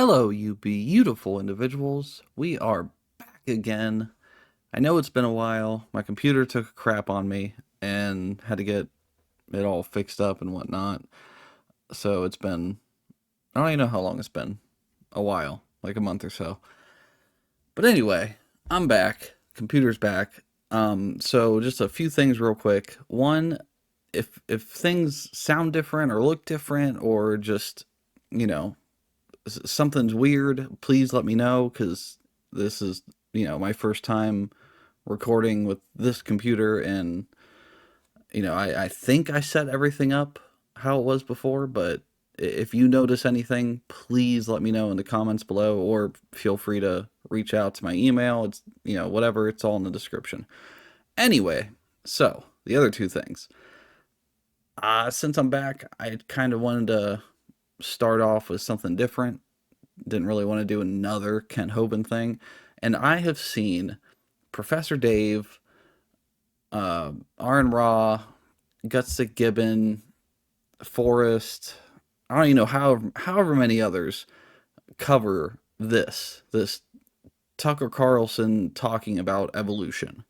Hello, you beautiful individuals. We are back again. I know it's been a while. My computer took a crap on me and had to get it all fixed up and whatnot. So it's been, I don't even know how long it's been. A while, like a month or so. But anyway, I'm back. Computer's back. So just a few things real quick. One, if things sound different or look different or just, you know, something's weird, please let me know because this is, my first time recording with this computer. And, I think I set everything up how it was before, but if you notice anything, please let me know in the comments below or feel free to reach out to my email. It's, whatever, it's all in the description. Anyway, so the other two things. Since I'm back, I kind of wanted to start off with something different. Didn't really want to do another Kent Hovind thing. And I have seen Professor Dave, Aaron Raw, Gutstick Gibbon, Forrest, I don't even know however many others cover this Tucker Carlson talking about evolution.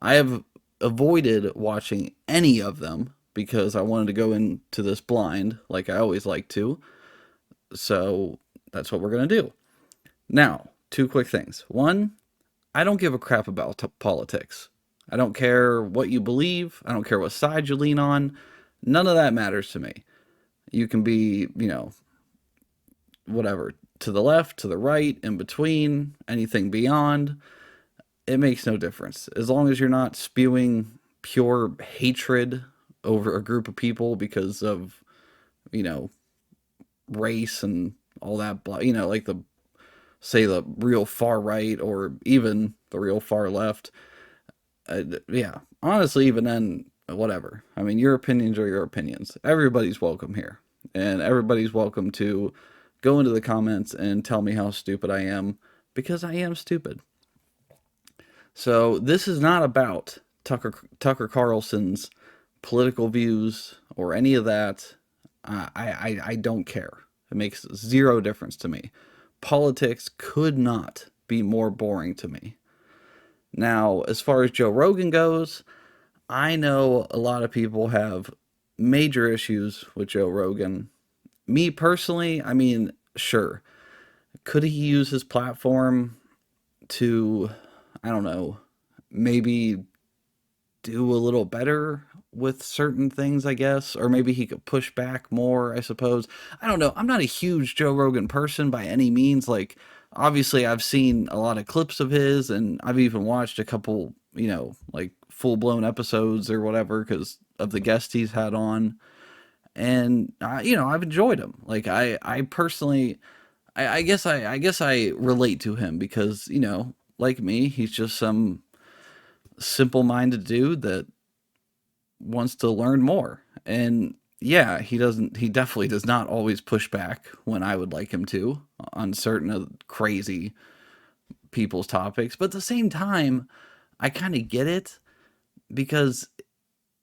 I have avoided watching any of them because I wanted to go into this blind like I always like to. So that's what we're going to do. Now, two quick things. One, I don't give a crap about politics. I don't care what you believe. I don't care what side you lean on. None of that matters to me. You can be, whatever, to the left, to the right, in between, anything beyond. It makes no difference. As long as you're not spewing pure hatred over a group of people because of, you know, race and all that, like the real far right or even the real far left. Yeah, honestly, even then, whatever. I mean, your opinions are your opinions. Everybody's welcome here, and everybody's welcome to go into the comments and tell me how stupid I am because I am stupid. So this is not about Tucker Carlson's political views or any of that. I don't care. It makes zero difference to me. Politics could not be more boring to me. Now, as far as Joe Rogan goes, I know a lot of people have major issues with Joe Rogan. Me personally, I mean, sure. Could he use his platform to, I don't know, maybe do a little better with certain things, I guess? Or maybe he could push back more, I suppose. I don't know. I'm not a huge Joe Rogan person by any means. Like, obviously, I've seen a lot of clips of his, and I've even watched a couple, like full blown episodes or whatever because of the guests he's had on. And, I've enjoyed him. Like, I personally, I guess I relate to him because, like me, he's just some simple minded dude that wants to learn more. And yeah, he definitely does not always push back when I would like him to on certain crazy people's topics. But at the same time, I kind of get it because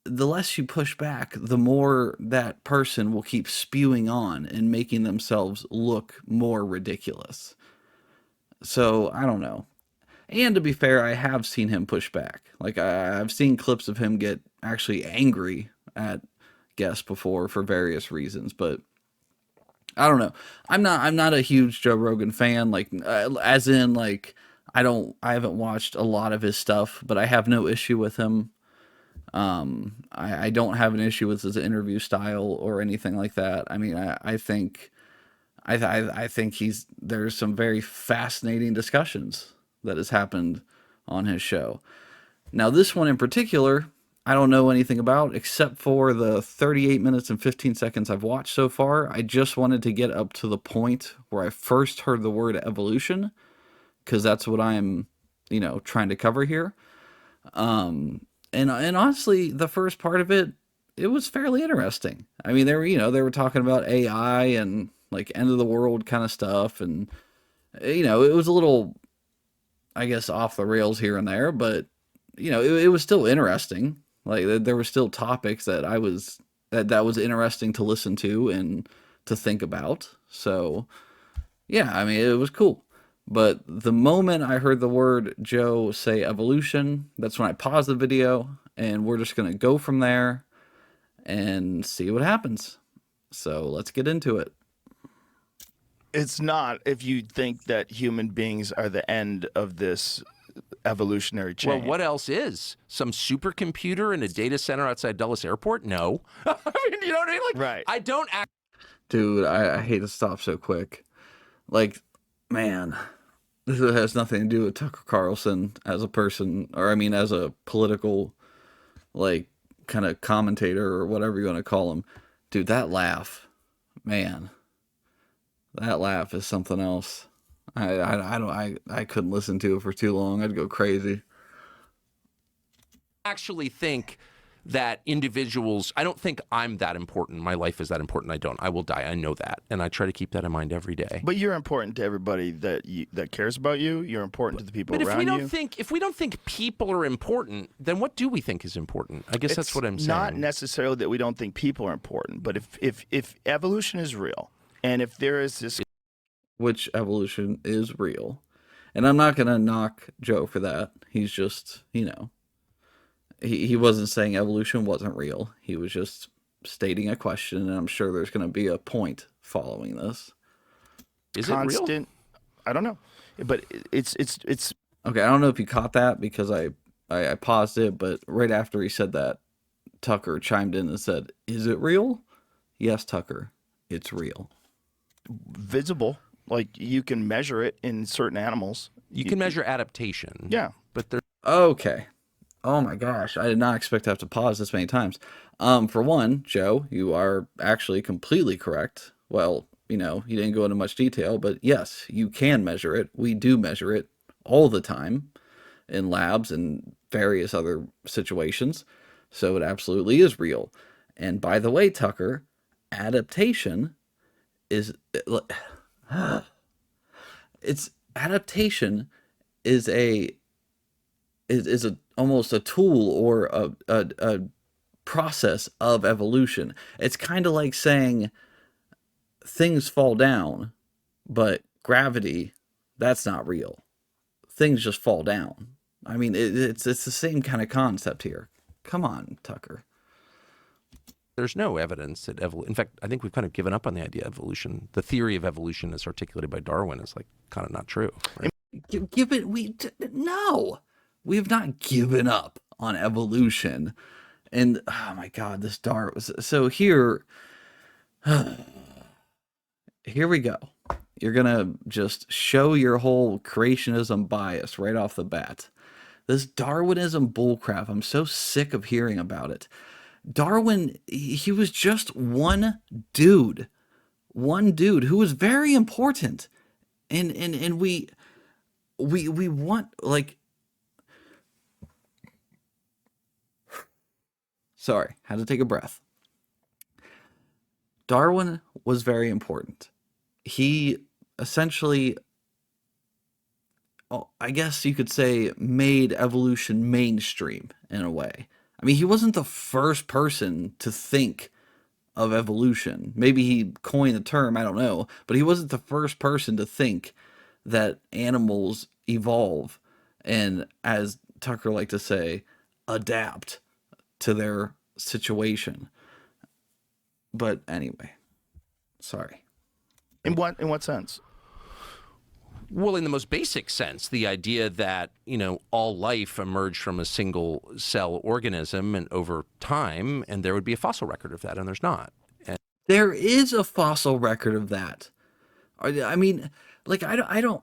the less you push back, the more that person will keep spewing on and making themselves look more ridiculous. So I don't know. And to be fair, I have seen him push back. Like I've seen clips of him get actually angry at guests before for various reasons, but I don't know. I'm not a huge Joe Rogan fan. Like as in like I haven't watched a lot of his stuff, but I have no issue with him. I don't have an issue with his interview style or anything like that. I mean, I think I think there's some very fascinating discussions that has happened on his show. Now, this one in particular, I don't know anything about except for the 38 minutes and 15 seconds I've watched so far. I just wanted to get up to the point where I first heard the word evolution because that's what I'm, trying to cover here. And honestly, the first part of it was fairly interesting. I mean, they were talking about AI and like end of the world kind of stuff, and it was a little, I guess, off the rails here and there, but it was still interesting. Like there were still topics that was interesting to listen to and to think about. So Yeah, I mean, it was cool. But the moment I heard the word Joe say evolution, that's when I paused the video and we're just going to go from there and see what happens. So let's get into it. It's not if you think that human beings are the end of this evolutionary Well, chain. what else is? Some supercomputer in a data center outside Dulles Airport? No. I mean, you know what I mean? Like, Right. I don't act. Dude, I hate to stop so quick. Like, man, this has nothing to do with Tucker Carlson as a person, or I mean, as a political, like, kind of commentator or whatever you want to call him. Dude, that laugh, man, that laugh is something else. I couldn't listen to it for too long. I'd go crazy. Actually think that individuals, I don't think I'm that important. My life is that important. I don't. I will die. I know that. And I try to keep that in mind every day. But you're important to everybody that cares about you. You're important to the people But around you. if we don't think people are important, then what do we think is important? I guess that's what I'm saying. Not necessarily that we don't think people are important, but if evolution is real, and if there is this, Which evolution is real. And I'm not going to knock Joe for that. He's just, he wasn't saying evolution wasn't real. He was just stating a question, and I'm sure there's going to be a point following this. Is it real? constant, I don't know, but it's Okay, I don't know if you caught that because I paused it, but right after he said that, Tucker chimed in and said, "Is it real?" Yes, Tucker, it's real. visible. Like you can measure it in certain animals. You can measure adaptation. Yeah. But there Okay. Oh my gosh, I did not expect to have to pause this many times. For one, Joe, you are actually completely correct. Well, you didn't go into much detail, but yes, you can measure it. We do measure it all the time in labs and various other situations. So it absolutely is real. And by the way, Tucker, adaptation is it's adaptation is a almost a tool or a process of evolution. It's kind of like saying things fall down, but gravity, that's not real. Things just fall down. I mean, it's the same kind of concept here. Come on, Tucker. there's no evidence that in fact, I think we've kind of given up on the idea of evolution. The theory of evolution as articulated by Darwin is like kind of not true. Right? No, we have not given up on evolution. And oh my God, this Darwin. So here we go. You're gonna just show your whole creationism bias right off the bat. This Darwinism bullcrap. I'm so sick of hearing about it. Darwin, he was just one dude who was very important, and we want, like, sorry, had to take a breath. Darwin was very important. He essentially, I guess you could say, made evolution mainstream in a way. I mean, he wasn't the first person to think of evolution. Maybe he coined the term, I don't know, but he wasn't the first person to think that animals evolve and, as Tucker liked to say, adapt to their situation. But anyway, sorry. In what sense? Well, in the most basic sense, the idea that, all life emerged from a single cell organism and over time, and there would be a fossil record of that, and there's not. And There is a fossil record of that. I mean, like, I don't,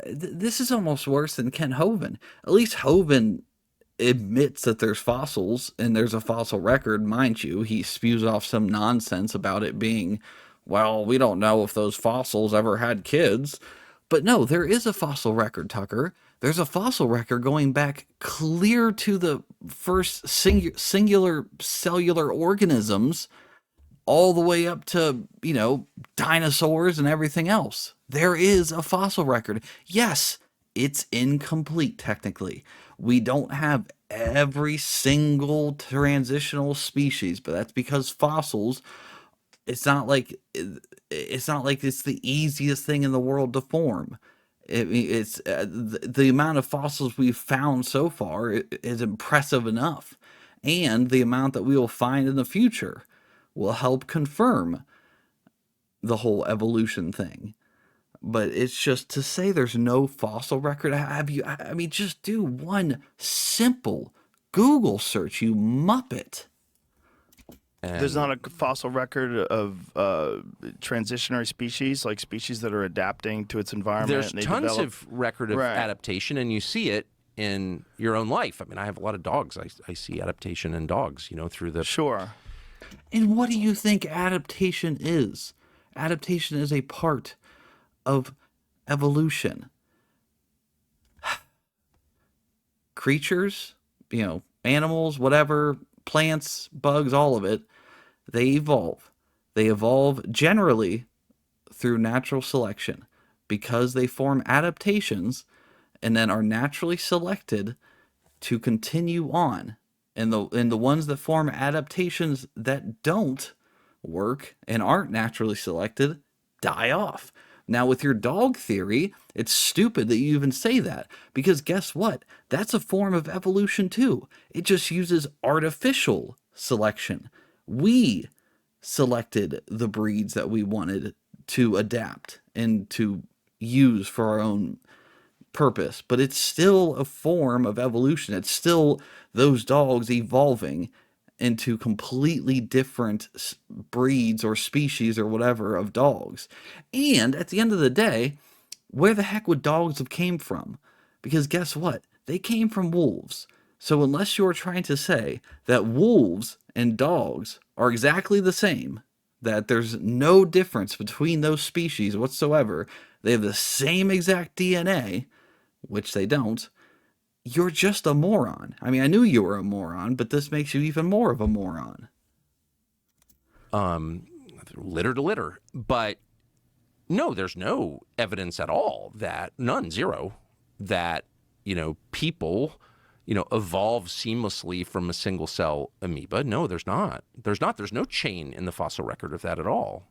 this is almost worse than Ken Hovind. At least Hovind admits that there's fossils and there's a fossil record, mind you. He spews off some nonsense about it being, well, we don't know if those fossils ever had kids. But no, there is a fossil record, Tucker. There's a fossil record going back clear to the first singular cellular organisms, all the way up to, dinosaurs and everything else. There is a fossil record. Yes, it's incomplete technically. We don't have every single transitional species, but that's because fossils it's not like it's the easiest thing in the world to form. It's the amount of fossils we've found so far is impressive enough, and the amount that we will find in the future will help confirm the whole evolution thing. But it's just to say there's no fossil record. Have you? I mean, just do one simple Google search, you muppet. There's And not a fossil record of transitionary species, like species that are adapting to its environment. there's and they tons develop... of record of Right. adaptation, and you see it in your own life. I mean, I have a lot of dogs. I see adaptation in dogs, through the Sure. And what do you think adaptation is? Adaptation is a part of evolution. Creatures, animals, whatever, plants, bugs, all of it, they evolve. They evolve generally through natural selection because they form adaptations and then are naturally selected to continue on. And the ones that form adaptations that don't work and aren't naturally selected die off. Now, with your dog theory, it's stupid that you even say that, because guess what? That's a form of evolution too. It just uses artificial selection. We selected the breeds that we wanted to adapt and to use for our own purpose, but it's still a form of evolution. It's still those dogs evolving into completely different breeds or species or whatever of dogs. And at the end of the day, where the heck would dogs have came from? Because guess what? They came from wolves. So unless you're trying to say that wolves and dogs are exactly the same, that there's no difference between those species whatsoever, they have the same exact DNA, which they don't, you're just a moron. I mean, I knew you were a moron, but this makes you even more of a moron. litter to litter. But no, there's no evidence at all that, none, zero, that, people, evolve seamlessly from a single cell amoeba. No, there's not. There's no chain in the fossil record of that at all.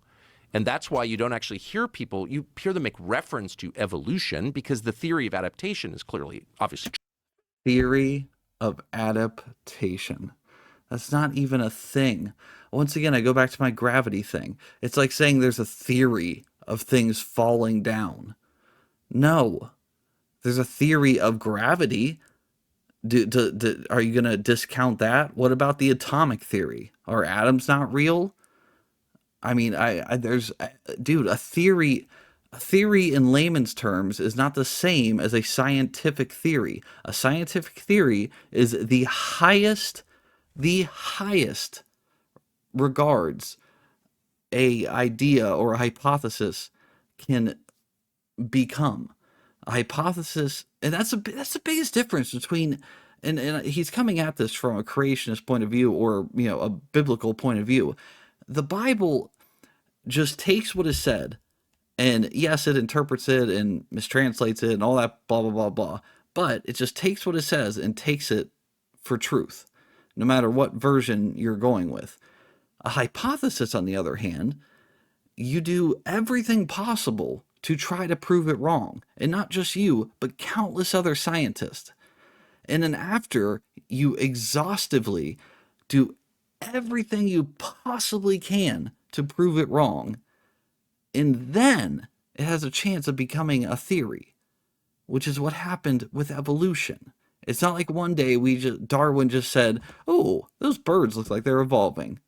And that's why you don't actually hear people, you hear them make reference to evolution, because the theory of adaptation is clearly, obviously, Theory of adaptation. That's not even a thing. Once again, I go back to my gravity thing. It's like saying there's a theory of things falling down. No, there's a theory of gravity. Are you going to discount that? What about the atomic theory? Are atoms not real? I mean, dude, a theory in layman's terms is not the same as a scientific theory. A scientific theory is the highest regards a idea or a hypothesis can become. A hypothesis, and that's the biggest difference between, and he's coming at this from a creationist point of view or a biblical point of view. The Bible just takes what is said, and yes, it interprets it and mistranslates it and all that blah blah blah blah, but it just takes what it says and takes it for truth, no matter what version you're going with. A hypothesis, on the other hand, you do everything possible to try to prove it wrong, and not just you, but countless other scientists. And then after you exhaustively do everything you possibly can to prove it wrong, and then it has a chance of becoming a theory, which is what happened with evolution. It's not like one day Darwin just said, "Oh, those birds look like they're evolving."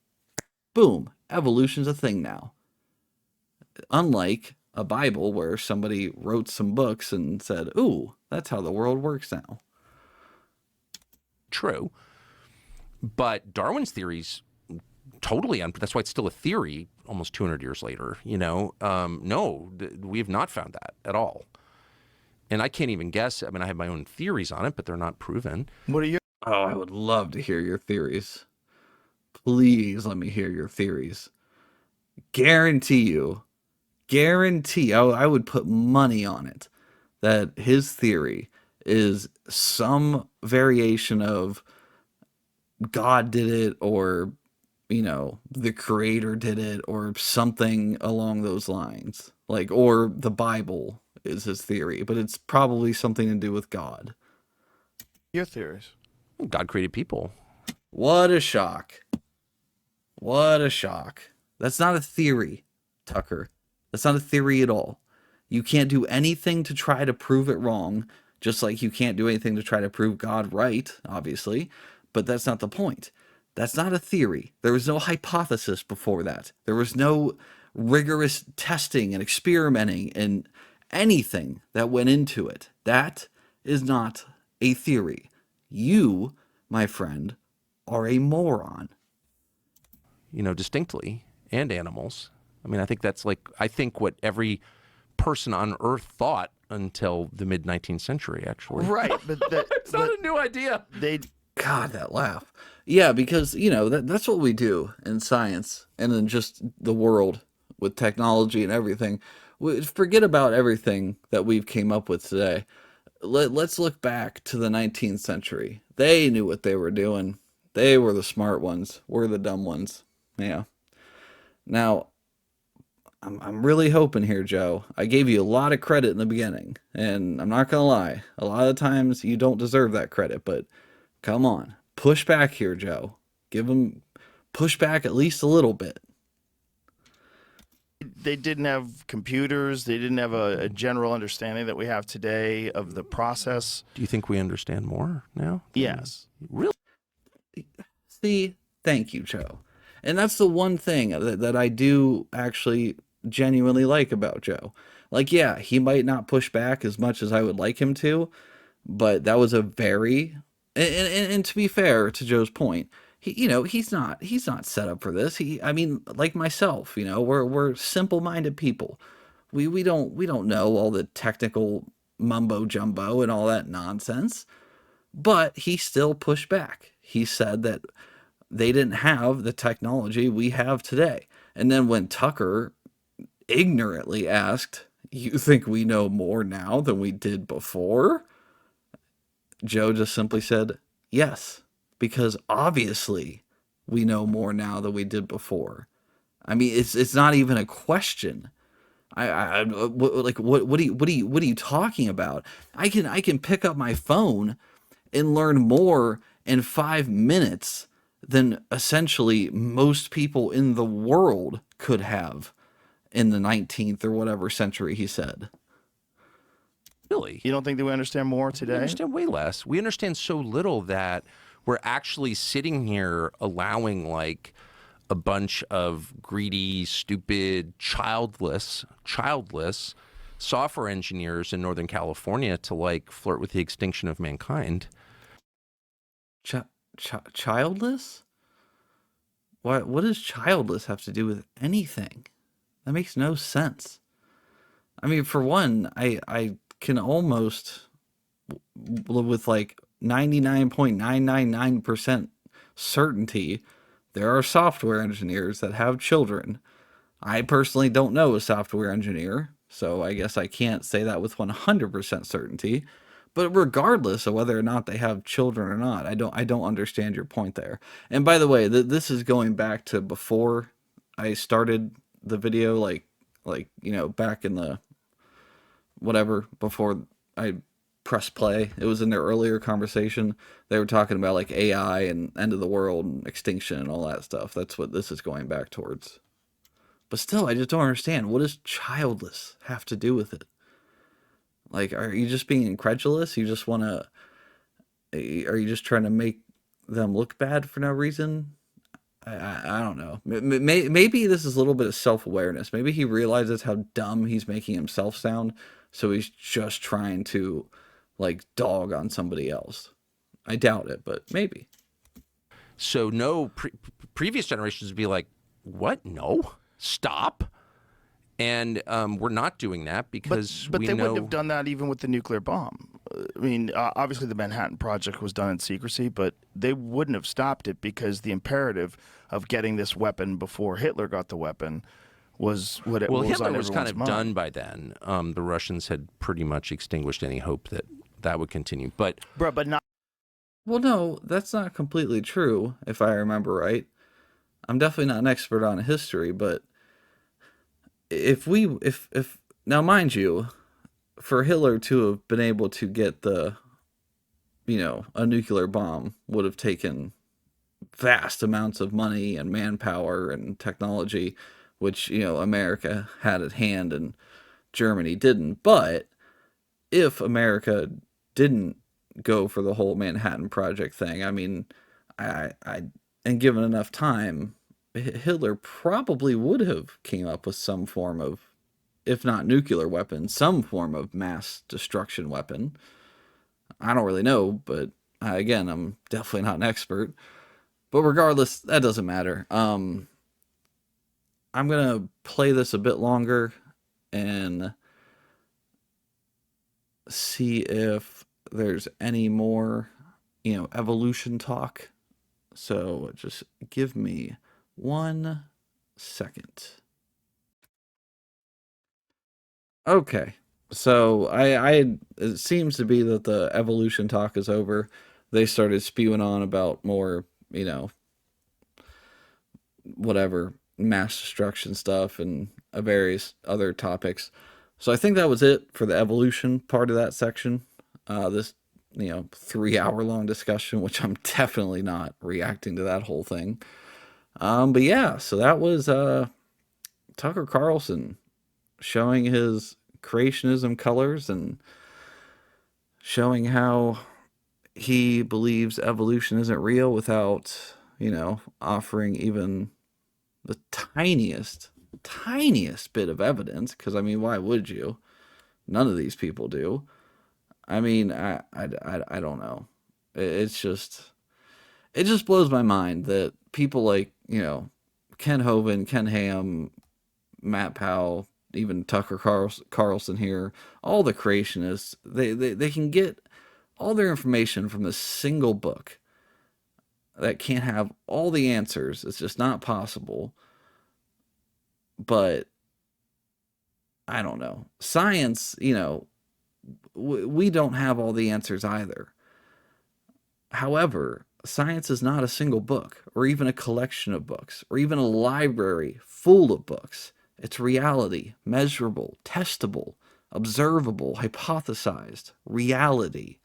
Boom, evolution's a thing now. Unlike a Bible where somebody wrote some books and said, "Ooh, that's how the world works now." true. But Darwin's theory's totally that's why it's still a theory almost 200 years later. No, we have not found that at all. And I can't even guess. I mean, I have my own theories on it, but they're not proven. What are your... Oh, I would love to hear your theories. Please let me hear your theories. Guarantee, I would put money on it that his theory is some variation of God did it, or the creator did it or something along those lines. Like, or the Bible is his theory, but it's probably something to do with God. Your theories. God created people. What a shock. What a shock. That's not a theory, Tucker. That's not a theory at all. You can't do anything to try to prove it wrong, just like you can't do anything to try to prove God right, obviously. But that's not the point. That's not a theory. There was no hypothesis before that. There was no rigorous testing and experimenting and anything that went into it. That is not a theory. You, my friend, are a moron. Distinctly, and animals. I mean, I think what every person on Earth thought until the mid-19th century, actually. Right, but it's not a new idea. God, that laugh. Yeah, because, that's what we do in science and in just the world with technology and everything. We forget about everything that we've came up with today. Let's look back to the 19th century. They knew what they were doing. They were the smart ones. We're the dumb ones. Yeah. Now, I'm really hoping here, Joe. I gave you a lot of credit in the beginning, and I'm not going to lie. A lot of times you don't deserve that credit, but come on. Push back here, Joe. Push back at least a little bit. They didn't have computers. They didn't have a general understanding that we have today of the process. Do you think we understand more now? Yes. Really? See, thank you, Joe. And that's the one thing that I do actually genuinely like about Joe. Like, yeah, he might not push back as much as I would like him to, but that was a very, and to be fair to Joe's point, he's not set up for this. Like myself, we're simple-minded people. We don't know all the technical mumbo jumbo and all that nonsense, but he still pushed back. He said that they didn't have the technology we have today. And then when Tucker ignorantly asked, "You think we know more now than we did before?" Joe just simply said, "Yes, because obviously we know more now than we did before." I mean, it's not even a question. What are you talking about? I can pick up my phone and learn more in 5 minutes than essentially most people in the world could have in the 19th or whatever century he said. Really? You don't think that we understand more today? We understand way less. We understand so little that we're actually sitting here allowing like a bunch of greedy, stupid, childless software engineers in Northern California to like flirt with the extinction of mankind. Childless? What does childless have to do with anything? That makes no sense. I mean, for one, I can almost, with like 99.999% certainty, there are software engineers that have children. I personally don't know a software engineer, so I guess I can't say that with 100% certainty. But regardless of whether or not they have children or not, I don't understand your point there. And by the way, this is going back to before I started the video, like back in the whatever, before I pressed play. It was in their earlier conversation. They were talking about like AI and end of the world and extinction and all that stuff. That's what this is going back towards. But still, I just don't understand. What does childless have to do with it? Like, are you just being incredulous? You just want to, are you just trying to make them look bad for no reason? I don't know. Maybe this is a little bit of self-awareness. Maybe he realizes how dumb he's making himself sound, so he's just trying to, like, dog on somebody else. I doubt it, but maybe. So no, previous generations would be like, what? No, stop. And we're not doing that because but we they know... wouldn't have done that even with the nuclear bomb. I mean, obviously the Manhattan Project was done in secrecy, but they wouldn't have stopped it because the imperative of getting this weapon before Hitler got the weapon was what it was Hitler on was kind everyone's of mind. done by then. The Russians had pretty much extinguished any hope that that would continue. But But not. Well, no, that's not completely true, if I remember right. I'm definitely not an expert on history, but if now, mind you, for Hitler to have been able to get a nuclear bomb would have taken vast amounts of money and manpower and technology, which, America had at hand and Germany didn't. But if America didn't go for the whole Manhattan Project thing, I mean, I and given enough time, Hitler probably would have came up with some form of, if not nuclear weapon, some form of mass destruction weapon. I don't really know, but again, I'm definitely not an expert. But regardless, that doesn't matter. I'm gonna play this a bit longer and see if there's any more, evolution talk. So just give me 1 second. Okay. So it seems to be that the evolution talk is over. They started spewing on about more, whatever, mass destruction stuff and various other topics. So I think that was it for the evolution part of that section. This, 3 hour long discussion, which I'm definitely not reacting to that whole thing. But yeah, so that was Tucker Carlson showing his creationism colors and showing how he believes evolution isn't real without, offering even the tiniest bit of evidence. Because, I mean, why would you? None of these people do. I mean, I don't know. It just blows my mind that people like, Ken Hovind, Ken Ham, Matt Powell, even Tucker Carlson here, all the creationists, they can get all their information from this single book that can't have all the answers. It's just not possible. But I don't know. Science, we don't have all the answers either. However, science is not a single book, or even a collection of books, or even a library full of books. It's reality, measurable, testable, observable, hypothesized, reality.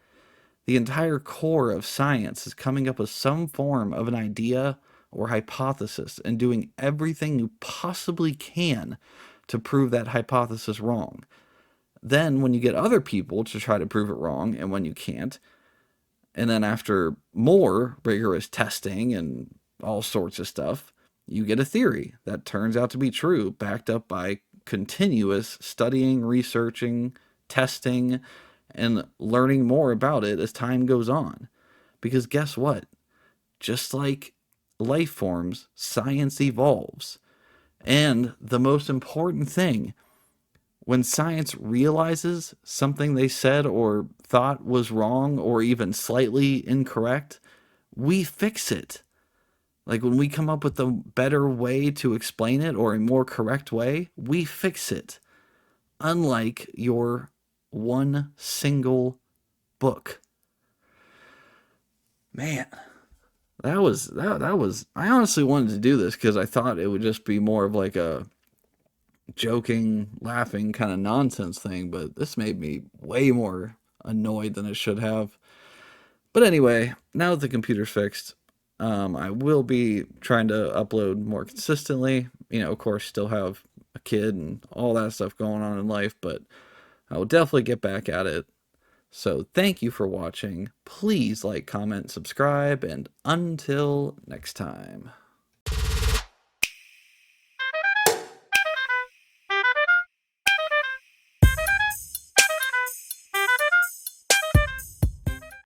The entire core of science is coming up with some form of an idea or hypothesis and doing everything you possibly can to prove that hypothesis wrong. Then, when you get other people to try to prove it wrong, and when you can't, and then after more rigorous testing and all sorts of stuff, you get a theory that turns out to be true, backed up by continuous studying, researching, testing, and learning more about it as time goes on. Because guess what? Just like life forms, science evolves. And the most important thing, when science realizes something they said or thought was wrong or even slightly incorrect, we fix it. Like when we come up with a better way to explain it or a more correct way, we fix it. Unlike your one single book. Man, that was I honestly wanted to do this because I thought it would just be more of like a joking, laughing kind of nonsense thing, but this made me way more annoyed than it should have. But anyway, now that the computer's fixed, I will be trying to upload more consistently. Of course, still have a kid and all that stuff going on in life, but I will definitely get back at it. So thank you for watching. Please like, comment, subscribe, and until next time.